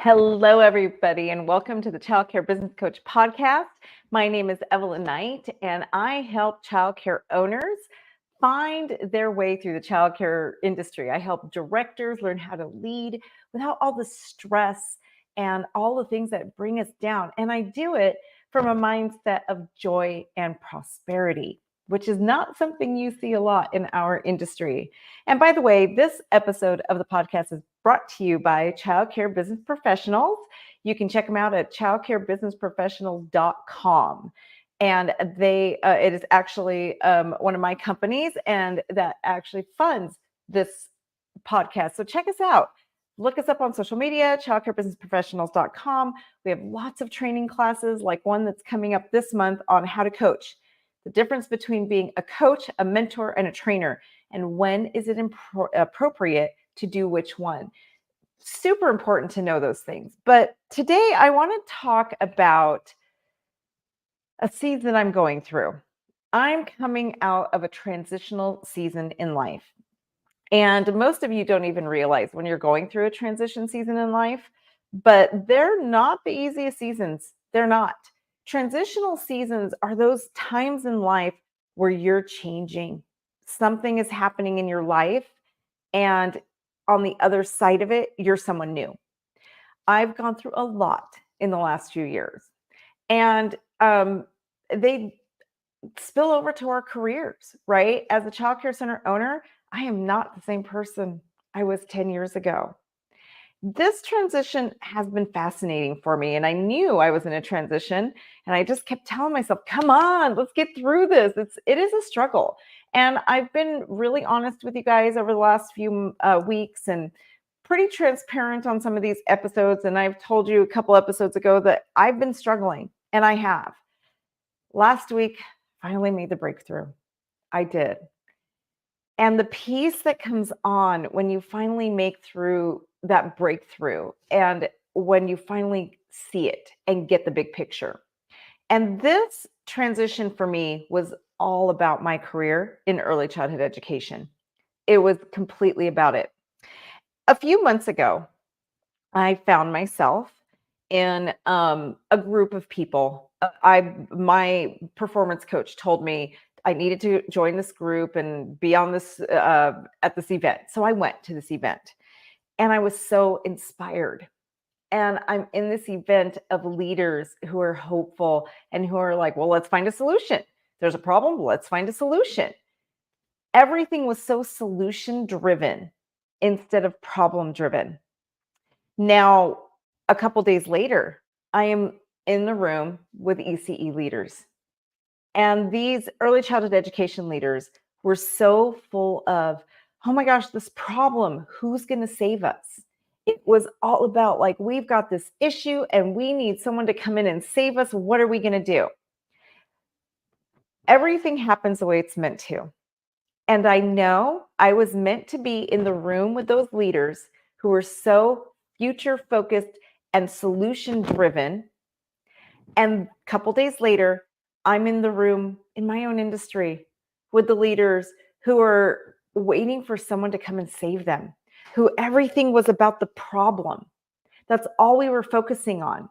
Hello, everybody, and welcome to the Childcare Business Coach podcast. My name is Evelyn Knight, and I help childcare owners find their way through the childcare industry. I help directors learn how to lead without all the stress and all the things that bring us down. And I do it from a mindset of joy and prosperity, which is not something you see a lot in our industry. And by the way, this episode of the podcast is brought to you by Childcare Business Professionals. You can check them out at childcarebusinessprofessionals.com. And it is actually one of my companies, and that actually funds this podcast. So check us out. Look us up on social media, childcarebusinessprofessionals.com. We have lots of training classes, like one that's coming up this month on how to coach. The difference between being a coach, a mentor, and a trainer, and when is it appropriate to do which one. Super important to know those things. But today I want to talk about a season I'm going through. I'm coming out of a transitional season in life. And most of you don't even realize when you're going through a transition season in life, but they're not the easiest seasons. They're not. Transitional seasons are those times in life where you're changing. Something is happening in your life, and on the other side of it, you're someone new. I've gone through a lot in the last few years, and they spill over to our careers, right? As a child care center owner, I am not the same person I was 10 years ago. This transition has been fascinating for me, and I knew I was in a transition, and I just kept telling myself, come on, let's get through this. It is a struggle. And I've been really honest with you guys over the last few weeks and pretty transparent on some of these episodes. And I've told you a couple episodes ago that I've been struggling, and I have. Last week, finally made the breakthrough. I did. And the peace that comes on when you finally make through that breakthrough and when you finally see it and get the big picture. And this transition for me was all about my career in early childhood education. It was completely about it. A few months ago, I found myself in a group of people. My performance coach told me I needed to join this group and be on this at this event. So I went to this event, and I was so inspired. And I'm in this event of leaders who are hopeful and who are like, well, let's find a solution. There's a problem. Let's find a solution. Everything was so solution driven instead of problem driven. Now, a couple days later, I am in the room with ECE leaders. And these early childhood education leaders were so full of, oh my gosh, this problem, who's going to save us? It was all about like, we've got this issue and we need someone to come in and save us. What are we going to do? Everything happens the way it's meant to. And I know I was meant to be in the room with those leaders who were so future focused and solution driven. And a couple days later, I'm in the room in my own industry with the leaders who are waiting for someone to come and save them, who everything was about the problem. That's all we were focusing on.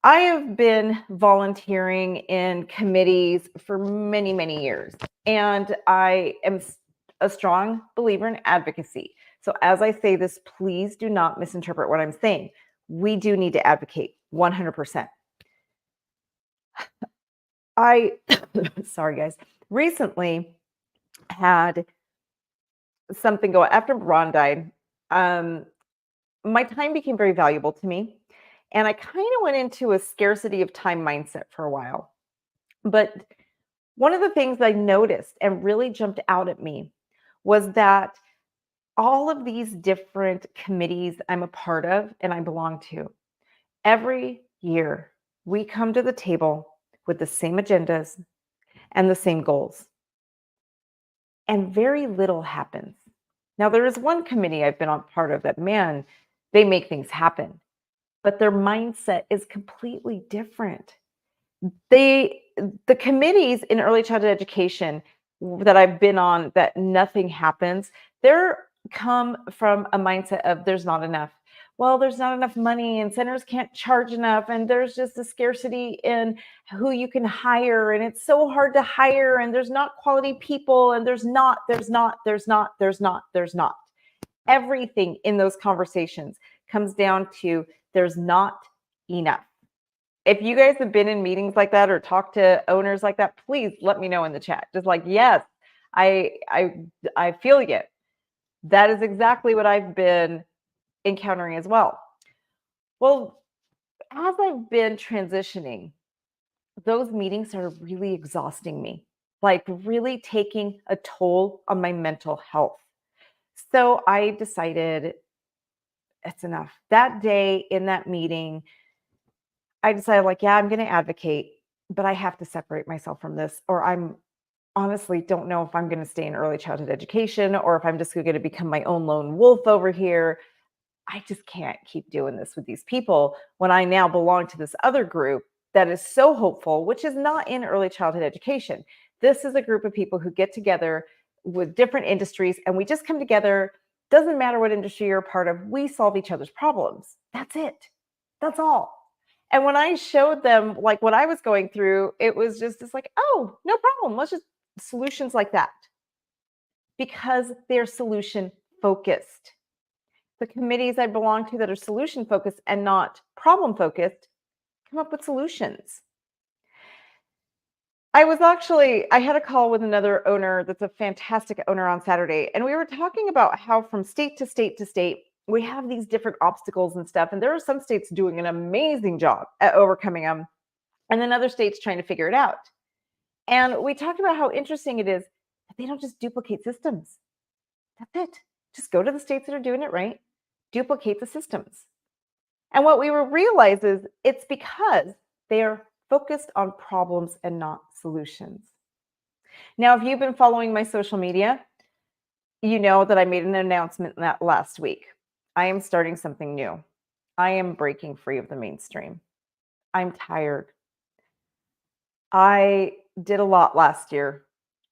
I have been volunteering in committees for many, many years, and I am a strong believer in advocacy. So as I say this, please do not misinterpret what I'm saying. We do need to advocate 100%. Sorry guys, recently had something go after Ron died. My time became very valuable to me, and I kind of went into a scarcity of time mindset for a while. But one of the things I noticed and really jumped out at me was that all of these different committees I'm a part of and I belong to, every year we come to the table with the same agendas and the same goals. And very little happens. Now, there is one committee I've been on part of that, man, they make things happen, but their mindset is completely different. The committees in early childhood education that I've been on that nothing happens, they're come from a mindset of there's not enough. Well, there's not enough money and centers can't charge enough. And there's just a scarcity in who you can hire. And it's so hard to hire. And there's not quality people. And there's not. Everything in those conversations comes down to there's not enough. If you guys have been in meetings like that or talked to owners like that, please let me know in the chat. Just like, yes, I feel you. That is exactly what I've been encountering as well. Well, as I've been transitioning, those meetings are really exhausting me, like really taking a toll on my mental health. So I decided it's enough. That day in that meeting, I decided, like, yeah, I'm going to advocate, but I have to separate myself from this, or I'm honestly don't know if I'm going to stay in early childhood education or if I'm just going to become my own lone wolf over here. I just can't keep doing this with these people when I now belong to this other group that is so hopeful, which is not in early childhood education. This is a group of people who get together with different industries and we just come together. Doesn't matter what industry you're a part of, we solve each other's problems. That's it. That's all. And when I showed them like what I was going through, it was just like, oh, no problem. Let's just solutions like that because they're solution focused. The committees I belong to that are solution focused and not problem focused come up with solutions. I had a call with another owner that's a fantastic owner on Saturday, and we were talking about how from state to state to state, we have these different obstacles and stuff. And there are some states doing an amazing job at overcoming them, and then other states trying to figure it out. And we talked about how interesting it is that they don't just duplicate systems. That's it. Just go to the states that are doing it right, duplicate the systems. And what we will realize is it's because they are focused on problems and not solutions. Now, if you've been following my social media, you know that I made an announcement that last week. I am starting something new. I am breaking free of the mainstream. I'm tired. I did a lot last year.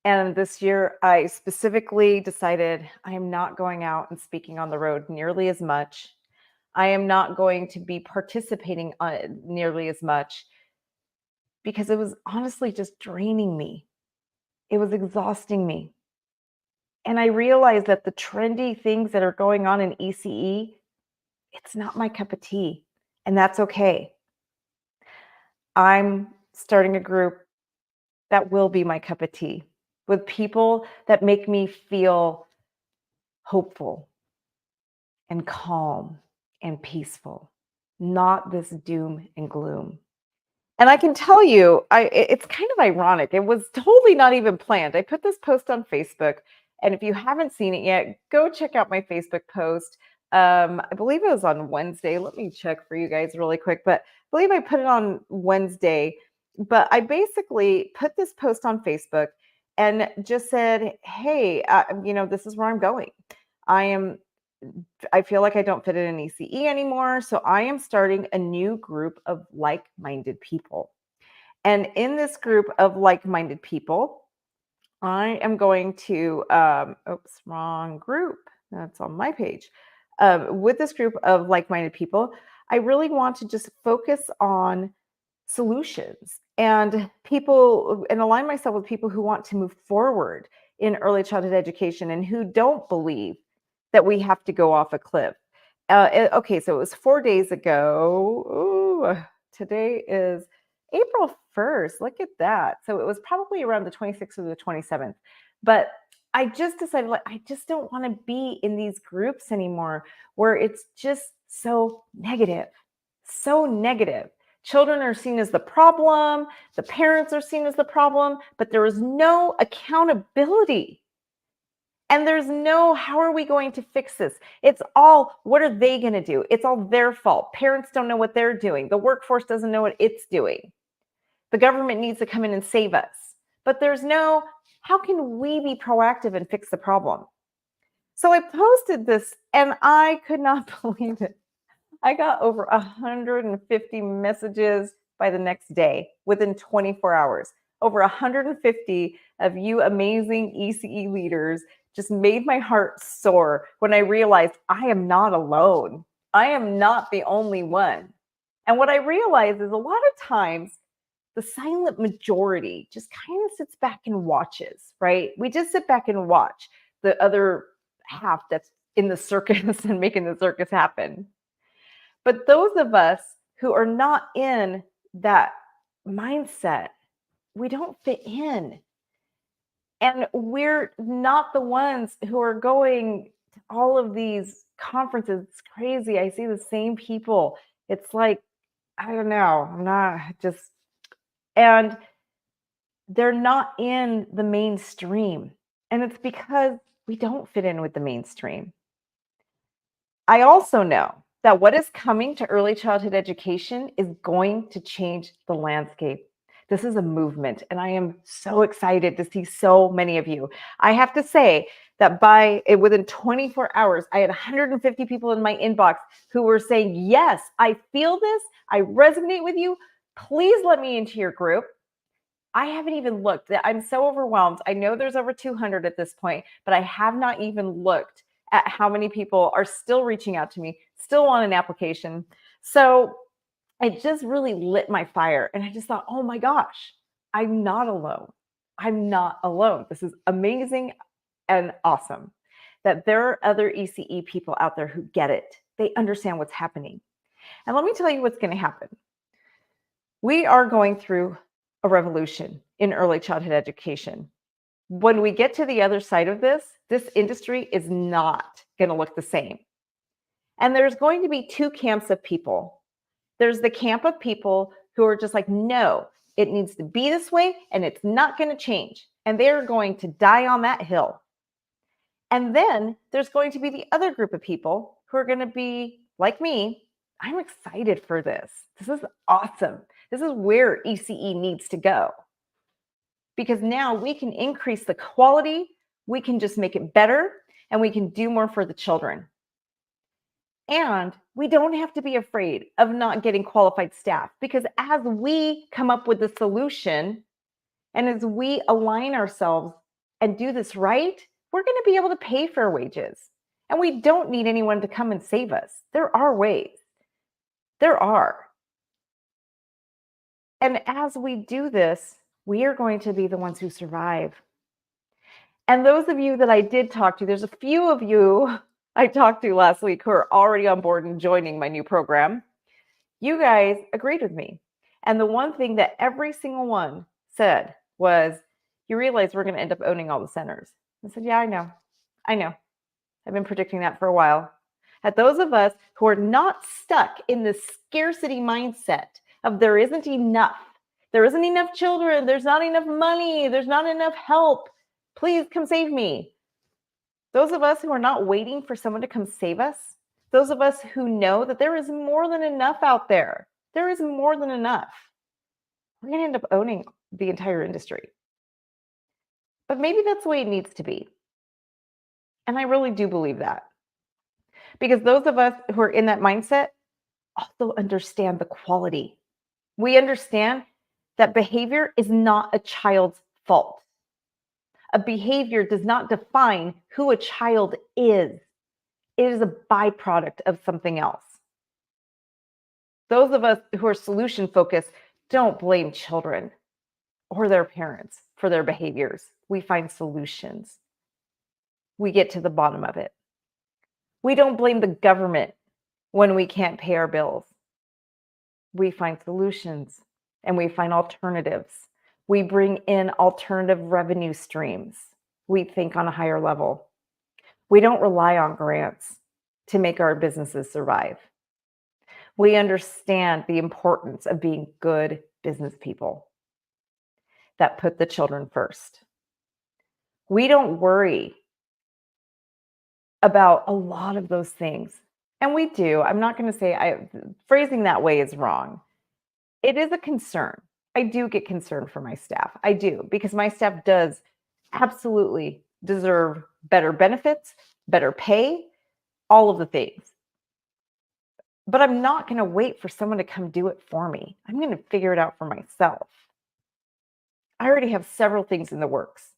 And this year, I specifically decided I am not going out and speaking on the road nearly as much. I am not going to be participating on it nearly as much because it was honestly just draining me. It was exhausting me. And I realized that the trendy things that are going on in ECE, it's not my cup of tea. And that's okay. I'm starting a group that will be my cup of tea with people that make me feel hopeful and calm and peaceful, not this doom and gloom. And I can tell you, it's kind of ironic. It was totally not even planned. I put this post on Facebook, and if you haven't seen it yet, go check out my Facebook post. I believe it was on Wednesday. Let me check for you guys really quick, but I believe I put it on Wednesday. But I basically put this post on Facebook and just said, "Hey, this is where I'm going. I am I feel like I don't fit in an ECE anymore. So I am starting a new group of like minded people. And in this group of like minded people, I am going to, oops, wrong group. That's on my page. With this group of like minded people, I really want to just focus on solutions and people and align myself with people who want to move forward in early childhood education and who don't believe that we have to go off a cliff. Okay, so it was 4 days ago. Ooh, today is April 1st. Look at that. So it was probably around the 26th or the 27th. But I just decided, like, I just don't want to be in these groups anymore where it's just so negative, so negative. Children are seen as the problem, the parents are seen as the problem, but there is no accountability. And there's no, how are we going to fix this? It's all, what are they going to do? It's all their fault. Parents don't know what they're doing. The workforce doesn't know what it's doing. The government needs to come in and save us. But there's no, how can we be proactive and fix the problem? So I posted this and I could not believe it. I got over 150 messages by the next day within 24 hours. Over 150 of you amazing ECE leaders just made my heart soar when I realized I am not alone. I am not the only one. And what I realized is a lot of times the silent majority just kind of sits back and watches, right? We just sit back and watch the other half that's in the circus and making the circus happen. But those of us who are not in that mindset, we don't fit in. And we're not the ones who are going to all of these conferences. It's crazy. I see the same people. It's like, I don't know, I'm not just, and they're not in the mainstream. And it's because we don't fit in with the mainstream. I also know that what is coming to early childhood education is going to change the landscape. This is a movement, and I am so excited to see so many of you. I have to say that within 24 hours, I had 150 people in my inbox who were saying, yes, I feel this. I resonate with you. Please let me into your group. I haven't even looked. I'm so overwhelmed. I know there's over 200 at this point, but I have not even looked at how many people are still reaching out to me, still want an application. So it just really lit my fire. And I just thought, oh my gosh, I'm not alone. I'm not alone. This is amazing and awesome that there are other ECE people out there who get it. They understand what's happening. And let me tell you what's going to happen. We are going through a revolution in early childhood education. When we get to the other side of this industry is not going to look the same. And there's going to be two camps of people. There's the camp of people who are just like, no, it needs to be this way and it's not going to change. And they're going to die on that hill. And then there's going to be the other group of people who are going to be like me. I'm excited for this. This is awesome. This is where ECE needs to go. Because now we can increase the quality, we can just make it better, and we can do more for the children. And we don't have to be afraid of not getting qualified staff, because as we come up with the solution and as we align ourselves and do this right, we're going to be able to pay fair wages. And we don't need anyone to come and save us. There are ways. There are. And as we do this, we are going to be the ones who survive. And those of you that I did talk to, there's a few of you I talked to last week who are already on board and joining my new program. You guys agreed with me. And the one thing that every single one said was, you realize we're going to end up owning all the centers. I said, yeah, I know. I've been predicting that for a while. At those of us who are not stuck in this scarcity mindset of there isn't enough children, there's not enough money, there's not enough help, please come save me. Those of us who are not waiting for someone to come save us, those of us who know that there is more than enough out there, there is more than enough, we're going to end up owning the entire industry. But maybe that's the way it needs to be. And I really do believe that. Because those of us who are in that mindset also understand the quality. We understand that behavior is not a child's fault. A behavior does not define who a child is. It is a byproduct of something else. Those of us who are solution focused don't blame children or their parents for their behaviors. We find solutions. We get to the bottom of it. We don't blame the government when we can't pay our bills. We find solutions and we find alternatives. We bring in alternative revenue streams. We think on a higher level. We don't rely on grants to make our businesses survive. We understand the importance of being good business people that put the children first. We don't worry about a lot of those things. And we do. I'm not going to say phrasing that way is wrong. It is a concern. I do get concerned for my staff. I do, because my staff does absolutely deserve better benefits, better pay, all of the things. But I'm not going to wait for someone to come do it for me. I'm going to figure it out for myself. I already have several things in the works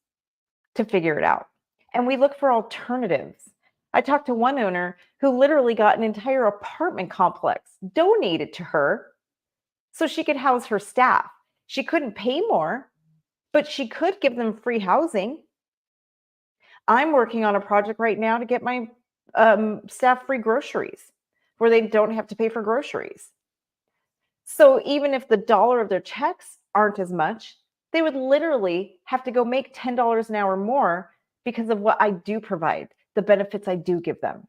to figure it out. and we look for alternatives. I talked to one owner who literally got an entire apartment complex donated to her so she could house her staff. She couldn't pay more, but she could give them free housing. I'm working on a project right now to get my staff free groceries where they don't have to pay for groceries. So even if the dollar of their checks aren't as much, they would literally have to go make $10 an hour more because of what I do provide, the benefits I do give them.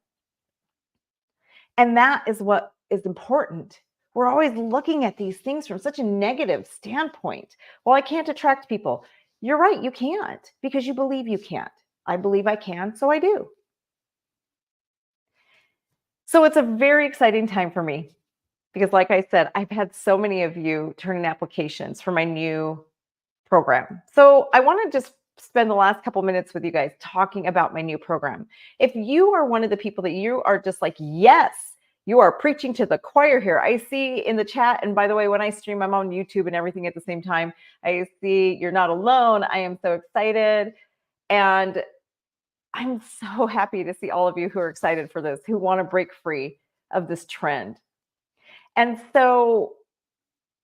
And that is what is important. We're always looking at these things from such a negative standpoint. Well, I can't attract people. You're right, you can't because you believe you can't. I believe I can, so I do. So it's a very exciting time for me because, like I said, I've had so many of you turn in applications for my new program. So I want to just spend the last couple minutes with you guys talking about my new program. If you are one of the people that you are just like, yes, you are preaching to the choir here. I see in the chat, and by the way, when I stream, I'm on YouTube and everything at the same time. I see you're not alone. I am so excited. And I'm so happy to see all of you who are excited for this, who want to break free of this trend. And so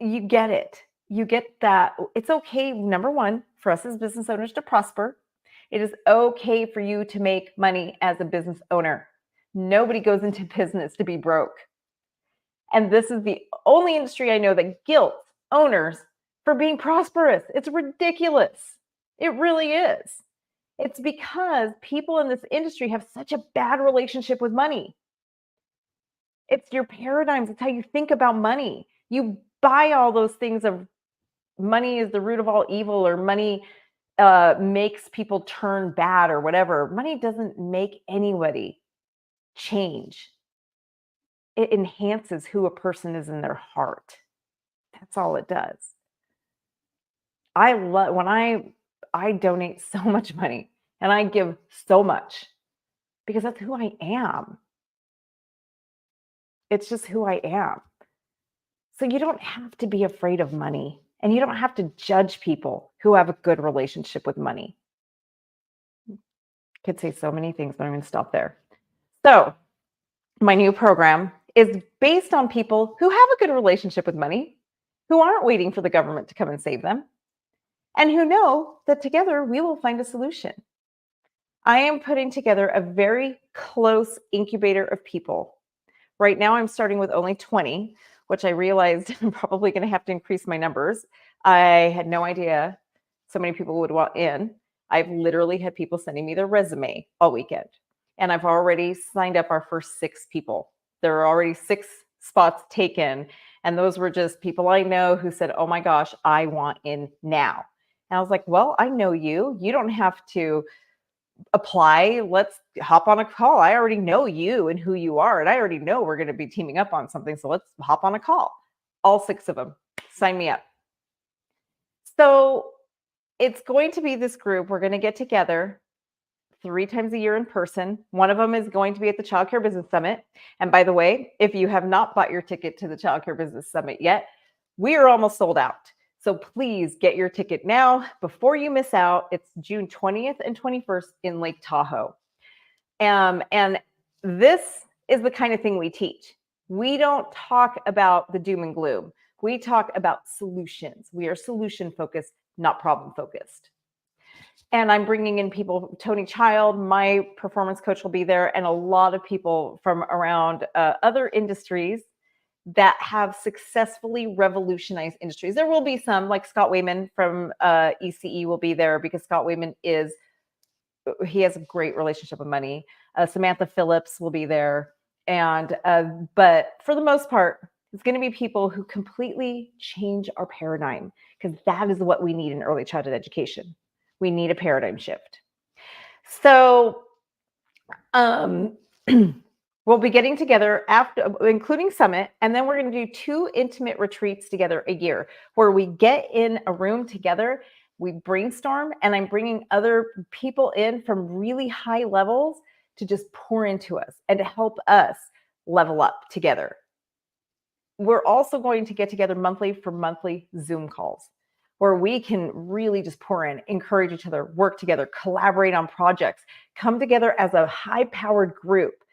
you get it. You get that it's okay, number one, for us as business owners to prosper. It is okay for you to make money as a business owner. Nobody goes into business to be broke. And this is the only industry I know that guilts owners for being prosperous. It's ridiculous. It really is. It's because people in this industry have such a bad relationship with money. It's your paradigms. It's how you think about money. You buy all those things of money is the root of all evil, or money makes people turn bad, or whatever. Money doesn't make anybody change. It enhances who a person is in their heart. That's all it does. I love when I donate so much money and I give so much because that's who I am. It's just who I am. So you don't have to be afraid of money, and you don't have to judge people who have a good relationship with money. Could say so many things, but I'm going to stop there. So, my new program is based on people who have a good relationship with money, who aren't waiting for the government to come and save them, and who know that together we will find a solution. I am putting together a very close incubator of people. Right now, I'm starting with only 20, which I realized I'm probably going to have to increase my numbers. I had no idea so many people would want in. I've literally had people sending me their resume all weekend, and I've already signed up our first 6 people. There are already 6 spots taken, and those were just people I know who said, "Oh my gosh, I want in now." And I was like, "Well, I know you. You don't have to apply. Let's hop on a call. I already know you and who you are, and I already know we're going to be teaming up on something. So let's hop on a call." All 6 of them sign me up. So it's going to be this group. We're going to get together 3 times a year in person. One of them is going to be at the Child Care Business Summit. And by the way, if you have not bought your ticket to the Child Care Business Summit yet, we are almost sold out. So please get your ticket now before you miss out. It's June 20th and 21st in Lake Tahoe. And this is the kind of thing we teach. We don't talk about the doom and gloom. We talk about solutions. We are solution focused, not problem focused. And I'm bringing in people, Tony Child, my performance coach, will be there, and a lot of people from around other industries that have successfully revolutionized industries. There will be some, like Scott Wayman from ECE will be there, because Scott Wayman he has a great relationship with money. Samantha Phillips will be there. But for the most part, it's going to be people who completely change our paradigm, because that is what we need in early childhood education. We need a paradigm shift. So we'll be getting together after, including Summit, and then we're going to do 2 intimate retreats together a year, where we get in a room together, we brainstorm, and I'm bringing other people in from really high levels to just pour into us and to help us level up together. We're also going to get together monthly for monthly Zoom calls. where we can really just pour in, encourage each other, work together, collaborate on projects, come together as a high-powered group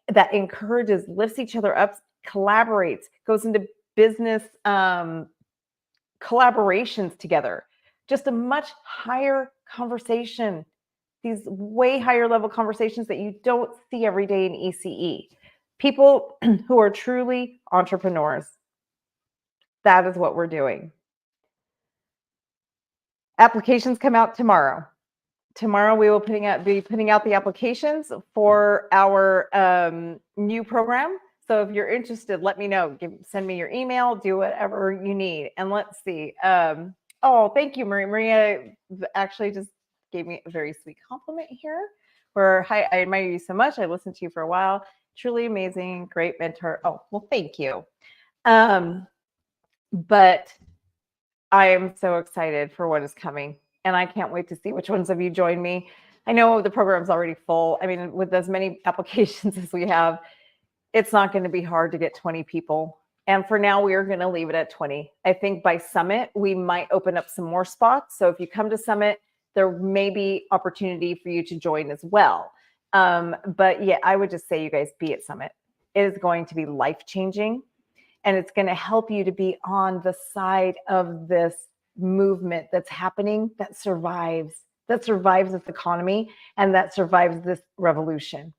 that encourages, lifts each other up, collaborates, goes into business collaborations together. Just a much higher conversation, these way higher level conversations that you don't see every day in ECE. People who are truly entrepreneurs. That is what we're doing. Applications come out tomorrow. Tomorrow we will be putting out the applications for our new program. So if you're interested, let me know. Send me your email, do whatever you need. And let's see. Oh, thank you, Maria. Maria actually just gave me a very sweet compliment here. Where, hi, I admire you so much. I listened to you for a while. Truly amazing, great mentor. Oh, well, thank you. But I am so excited for what is coming, and I can't wait to see which ones of you join me. I know the program's already full. I mean, with as many applications as we have, it's not going to be hard to get 20 people. And for now, we are going to leave it at 20. I think by Summit, we might open up some more spots. So if you come to Summit, there may be opportunity for you to join as well. But yeah, I would just say you guys be at Summit. It is going to be life-changing. And it's going to help you to be on the side of this movement that's happening, that survives this economy, and that survives this revolution.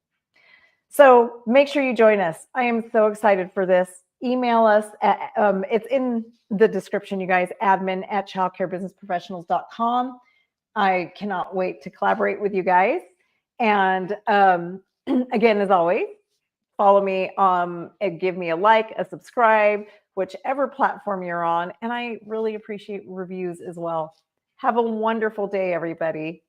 So make sure you join us. I am so excited for this. Email us. It's in the description, you guys, admin@childcarebusinessprofessionals.com. I cannot wait to collaborate with you guys. And again, as always, follow me and give me a like, a subscribe, whichever platform you're on. And I really appreciate reviews as well. Have a wonderful day, everybody.